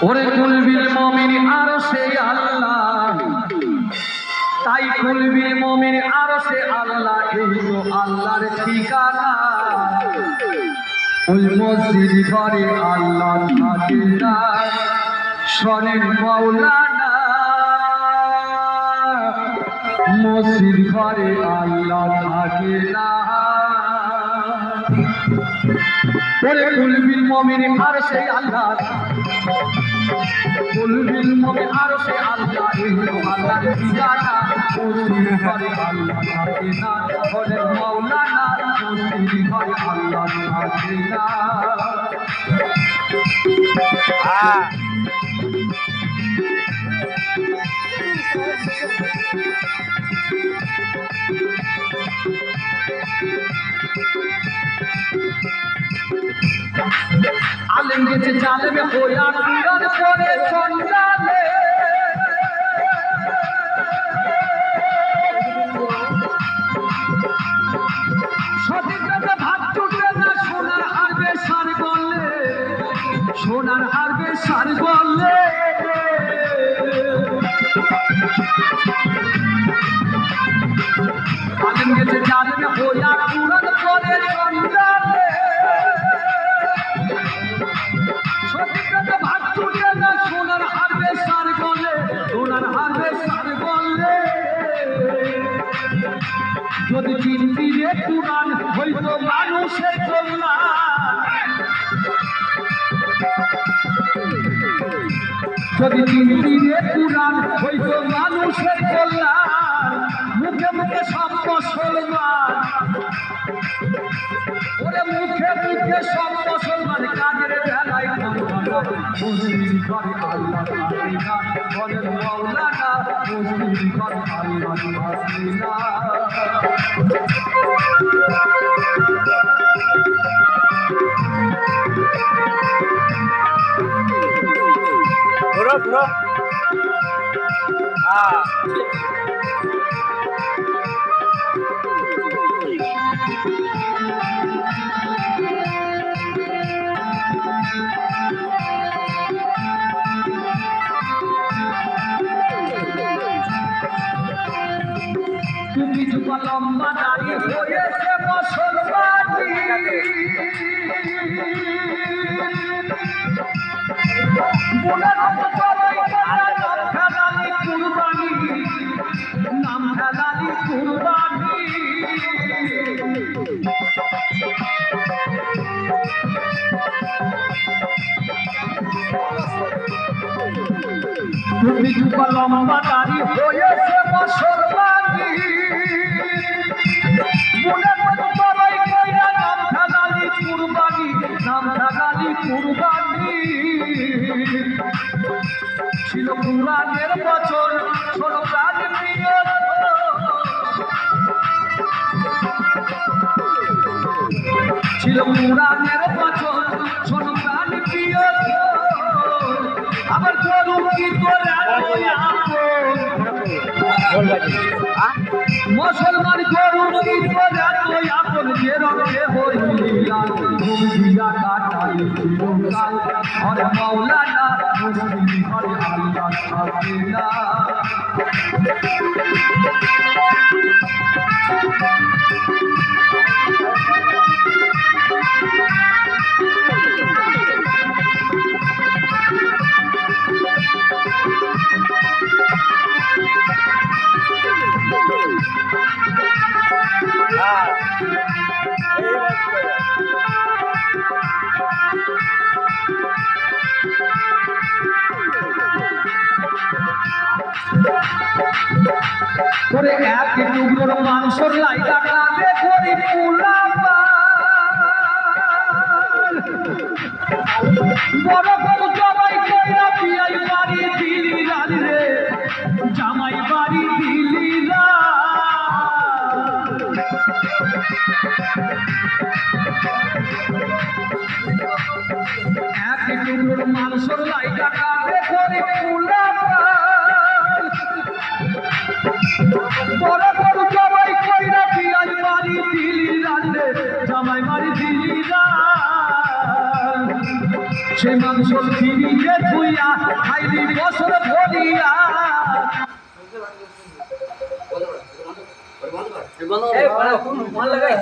ওরে কুলবিল মুমিন আরশে আল্লাহ, তাই কুলবিল মুমিন আরশে আল্লাহ, এই তো আল্লাহর ঠিকানা। ওই মসজিদ ঘরে আল্লাহ থাকে না, শোনেন মাওলানা। মসজিদ ঘরে আল্লাহ থাকে না। ওরে কুলবিল মুমিন আরশে আল্লাহ, কুলবিল মুমিন আরশে আল্লাহ, এই তো আল্লাহর ঠিকানা। মসজিদ ঘরে আল্লাহ থাকে না, শোনেন মাওলানা। মসজিদ ঘরে আল্লাহ থাকে না। আলেম গেছে জালেমে হইয়া কুরআন পড়ে সন্তানে। সঠিক কথা ভাগ টুটে না, সোনার হারবে সার গলে, সোনার হারবে সার গলে। আলেম গেছে জালেমে হইয়া কুরআন পড়ে সন্তানে। সঠিক কথা ভাগ টুটে না, সোনার হারবে সার গলে, সোনার হারবে সার গলে। যদি চিনতি রে কুরআন, হইতো মানুষের কল্যাণ। যদি চিনতি রে কুরআন, হইতো মানুষের কল্যাণ। মুখে মুখে সব মুসলমান, ওরে মুখে মুখে সব মুসলমান, কাজের বেলায় মসজিদ ঘরে আল্লাহ থাকে না, বলেন মাওলানা। মসজিদ ঘরে আল্লাহ থাকে না। ঘুরো ঘুরো। তুমি যুবা লম্বা দাড়ি হয়েছে মুসলমানি, মনের মতো সবাই নাম ফেলালি কুরবানি, নাম ফেলালি কুরবানি। তুমি যুবা লম্বা দাড়ি হয়েছে মুসলমানি, মনের মতো সবাই কইরা নাম ফেলালি কুরবানি, নাম ফেলালি কুরবানি। ছিল কুরআনের বচন, শোনো প্রাণ প্রিয়। ছিল কুরআনের বচন, শোনো প্রাণ প্রিয়। আবার করুন কি তোরা মুসলমান, করুন কি তোরা তুই আপন, যে রঙে হইলা ঘুমিয়া কাটাই চিরকাল। আর মাওলানা মসজিদ ঘরে আল্লাহ থাকে না। করে এক টুকরোর মাংসর লাইগা কাঁদে গরিব পোলাপান। বড় বড় জামাই কইরা বিয়াই বাড়ি দিলি রান রে, জামাই বাড়ি দিলি রান। এক টুকরোর মাংসর লাইগা কাঁদে গরিব পোলাপান। বড় বড় জামাই কইরা বিয়াই বাড়ি দিলি রান রে, জামাই বাড়ি দিলি রান। সে মাংস ফিরিয়ে ধুইয়া খাইলি বছর ধরিয়া মন লাগাই